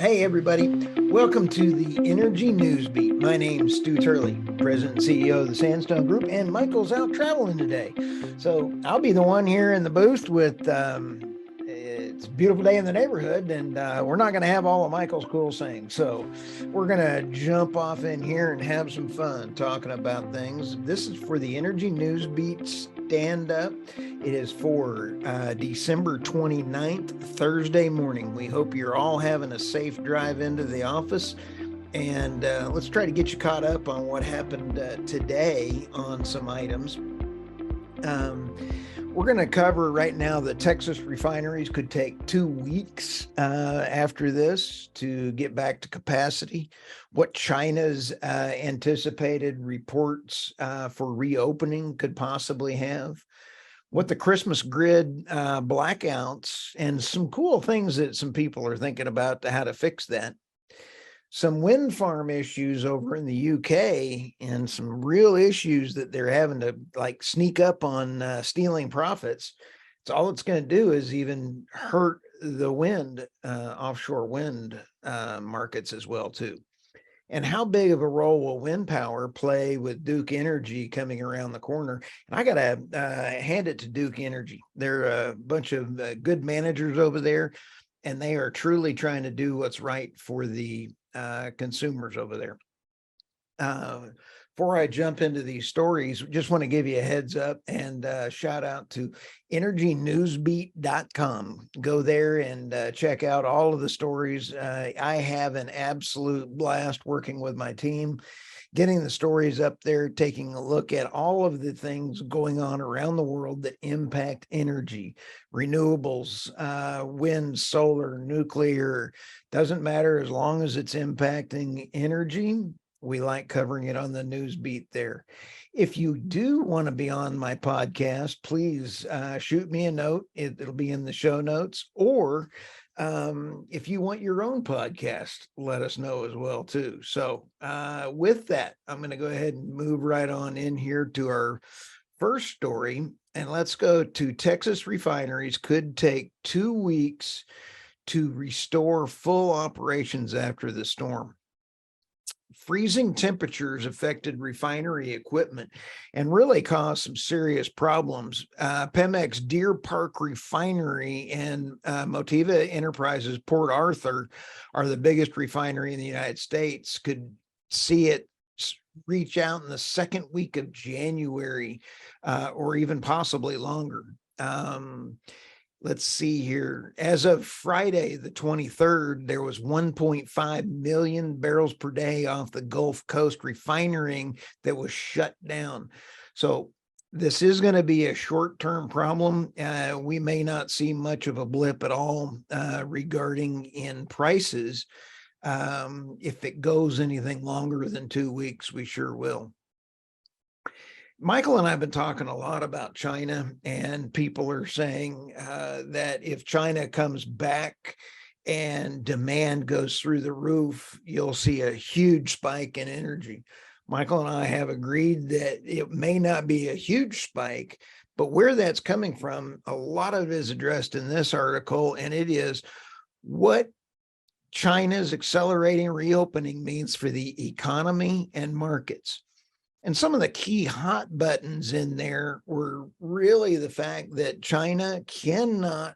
Hey, everybody. Welcome to the Energy News Beat. My name's Stu Turley, President and CEO of the Sandstone Group, and Michael's out traveling today. So I'll be the one here in the booth with, it's a beautiful day in the neighborhood, and we're not going to have all of Michael's cool sayings. So we're going to jump off in here and have some fun talking about things. This is for the Energy News Beat Stand Up. It is for December 29th, Thursday morning. We hope you're all having a safe drive into the office. And let's try to get you caught up on what happened today on some items. We're going to cover right now the Texas refineries could take 2 weeks after this to get back to capacity. What China's anticipated reports for reopening could possibly have. What the Christmas grid blackouts and some cool things that some people are thinking about how to fix that. Some wind farm issues over in the UK and some real issues that they're having to like sneak up on stealing profits. It's all it's going to do is even hurt the wind, offshore wind markets as well too. And how big of a role will wind power play with Duke Energy coming around the corner? And I got to hand it to Duke Energy. They're a bunch of good managers over there, and they are truly trying to do what's right for the consumers over there. Before I jump into these stories, just want to give you a heads up and shout out to energynewsbeat.com. Go there and check out all of the stories. I have an absolute blast working with my team, getting the stories up there, taking a look at all of the things going on around the world that impact energy, renewables, wind, solar, nuclear. Doesn't matter as long as it's impacting energy. We like covering it on the news beat there. If you do want to be on my podcast, please shoot me a note. It'll be in the show notes. Or if you want your own podcast, let us know as well too. So with that, I'm going to go ahead and move right on in here to our first story. And let's go to Texas refineries could take 2 weeks to restore full operations after the storm. Freezing temperatures affected refinery equipment and really caused some serious problems. Pemex Deer Park Refinery and Motiva Enterprises Port Arthur are the biggest refinery in the United States. Could see it reach out in the second week of January or even possibly longer. Let's see here. As of Friday, the 23rd, there was 1.5 million barrels per day off the Gulf Coast refining that was shut down. So this is going to be a short-term problem. We may not see much of a blip at all regarding in prices. If it goes anything longer than 2 weeks, we sure will. Michael and I have been talking a lot about China, and people are saying that if China comes back and demand goes through the roof, you'll see a huge spike in energy. Michael and I have agreed that it may not be a huge spike, but where that's coming from, a lot of it is addressed in this article, and it is what China's accelerating reopening means for the economy and markets. And some of the key hot buttons in there were really the fact that China cannot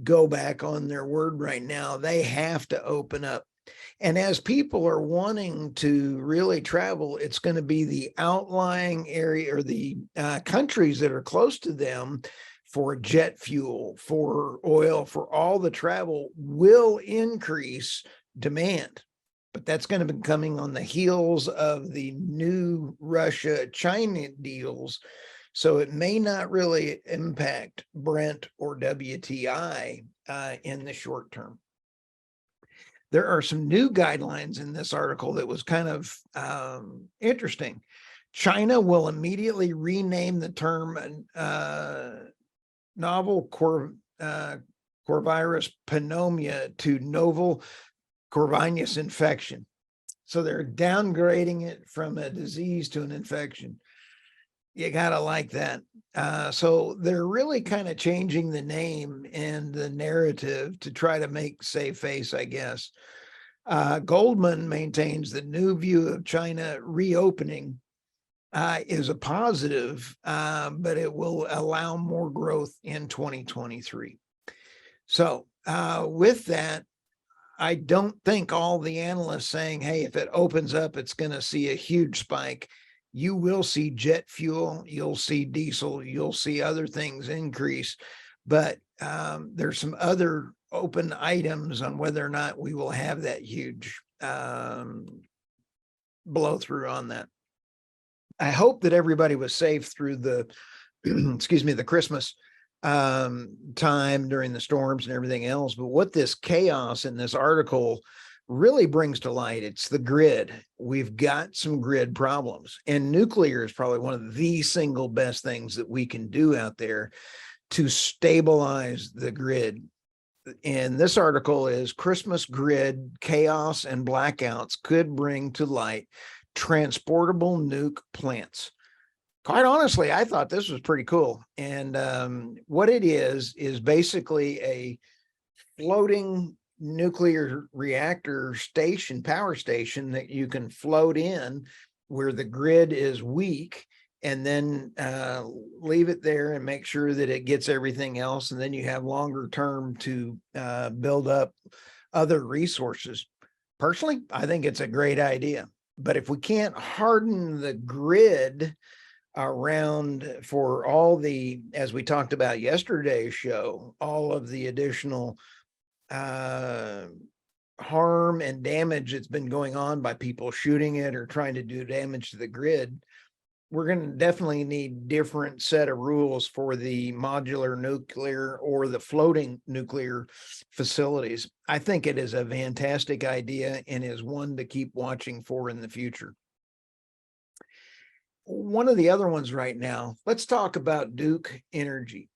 go back on their word right now. They have to open up. And as people are wanting to really travel, it's going to be the outlying area or the countries that are close to them for jet fuel, for oil, for all the travel will increase demand. But that's going to be coming on the heels of the new Russia-China deals. So it may not really impact Brent or WTI in the short term. There are some new guidelines in this article that was kind of interesting. China will immediately rename the term novel coronavirus pneumonia to novel coronavirus infection. So they're downgrading it from a disease to an infection. You gotta like that. So they're really kind of changing the name and the narrative to try to make save face, I guess. Goldman maintains the new view of China reopening is a positive, but it will allow more growth in 2023. So with that, I don't think all the analysts saying, hey, if it opens up, it's going to see a huge spike. You will see jet fuel, you'll see diesel, you'll see other things increase, but there's some other open items on whether or not we will have that huge blow through on that. I hope that everybody was safe through the, excuse me, the Christmas time during the storms and everything else. But what this chaos in this article really brings to light, it's the grid. We've got some grid problems, and nuclear is probably one of the single best things that we can do out there to stabilize the grid. And this article is Christmas grid chaos and blackouts could bring to light transportable nuke plants. Quite honestly, I thought this was pretty cool. And what it is basically a floating nuclear reactor station, power station that you can float in where the grid is weak, and then leave it there and make sure that it gets everything else. And then you have longer term to build up other resources. Personally, I think it's a great idea. But if we can't harden the grid around for all the, as we talked about yesterday's show, all of the additional harm and damage that's been going on by people shooting it or trying to do damage to the grid, we're going to definitely need different set of rules for the modular nuclear or the floating nuclear facilities. I think it is a fantastic idea and is one to keep watching for in the future. One of the other ones right now, let's talk about Duke Energy.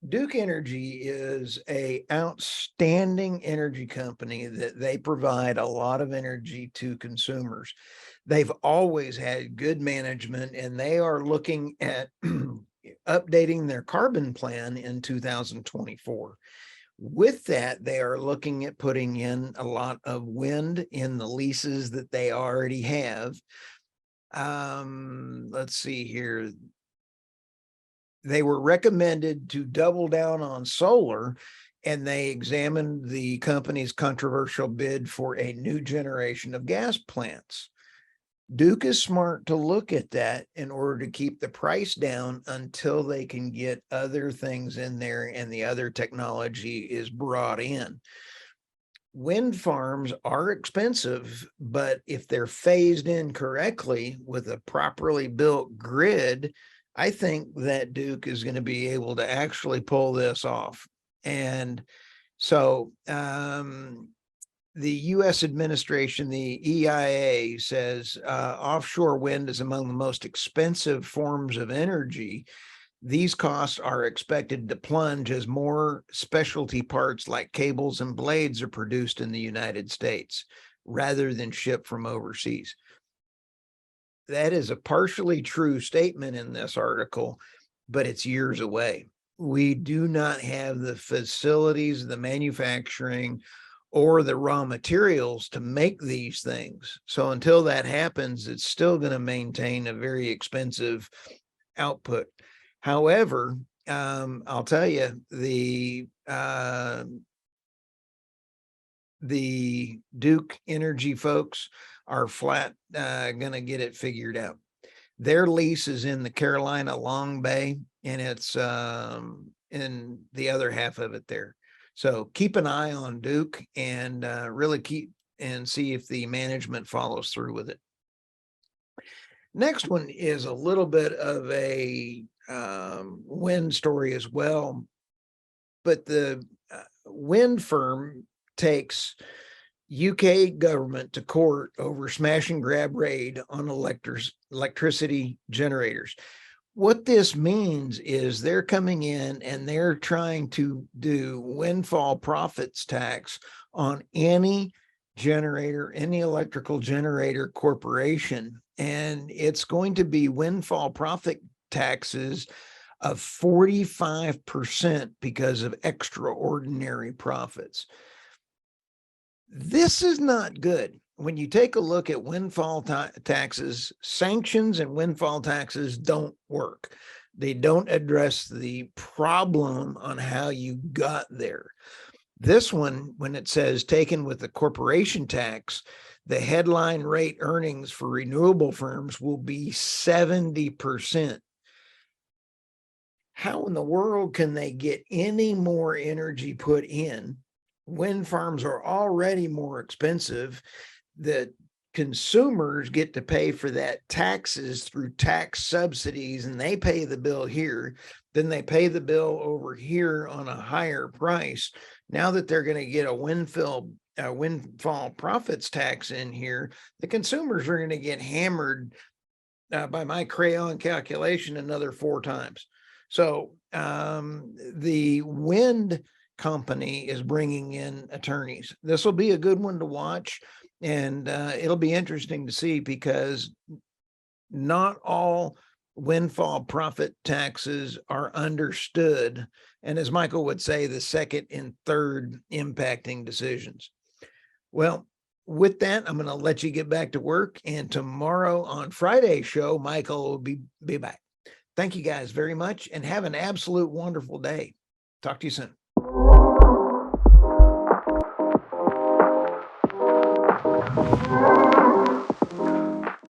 Duke Energy is an outstanding energy company that they provide a lot of energy to consumers. They've always had good management, and they are looking at updating their carbon plan in 2024. With that, they are looking at putting in a lot of wind in the leases that they already have. Let's see here. They were recommended to double down on solar, and they examined the company's controversial bid for a new generation of gas plants. Duke is smart to look at that in order to keep the price down until they can get other things in there and the other technology is brought in. Wind farms are expensive, but if they're phased in correctly with a properly built grid, I think that Duke is going to be able to actually pull this off. And so the U.S. administration, the EIA, says offshore wind is among the most expensive forms of energy. These costs are expected to plunge as more specialty parts like cables and blades are produced in the United States rather than shipped from overseas. That is a partially true statement in this article, but it's years away. We do not have the facilities, the manufacturing, or the raw materials to make these things. So until that happens, it's still going to maintain a very expensive output. However, I'll tell you, the Duke Energy folks are flat going to get it figured out. Their lease is in the Carolina Long Bay, and it's in the other half of it there. So keep an eye on Duke and really keep and see if the management follows through with it. Next one is a little bit of a wind story as well, but the wind firm takes UK government to court over smash and grab raid on electricity generators. What this means is they're coming in and they're trying to do windfall profits tax on any generator, any electrical generator corporation. And it's going to be windfall profit taxes of 45% because of extraordinary profits. This is not good. When you take a look at windfall taxes, sanctions and windfall taxes don't work. They don't address the problem on how you got there. This one, when it says taken with the corporation tax, the headline rate earnings for renewable firms will be 70%. How in the world can they get any more energy put in? Wind farms are already more expensive. The consumers get to pay for that taxes through tax subsidies, and they pay the bill here. Then they pay the bill over here on a higher price. Now that they're going to get a windfall profits tax in here, the consumers are going to get hammered by my crayon calculation another 4 times. So the wind company is bringing in attorneys. This will be a good one to watch, and it'll be interesting to see, because not all windfall profit taxes are understood. And as Michael would say, the second and third impacting decisions. Well, with that, I'm going to let you get back to work. And tomorrow on Friday's show, Michael will be back. Thank you guys very much, and have an absolute wonderful day. Talk to you soon.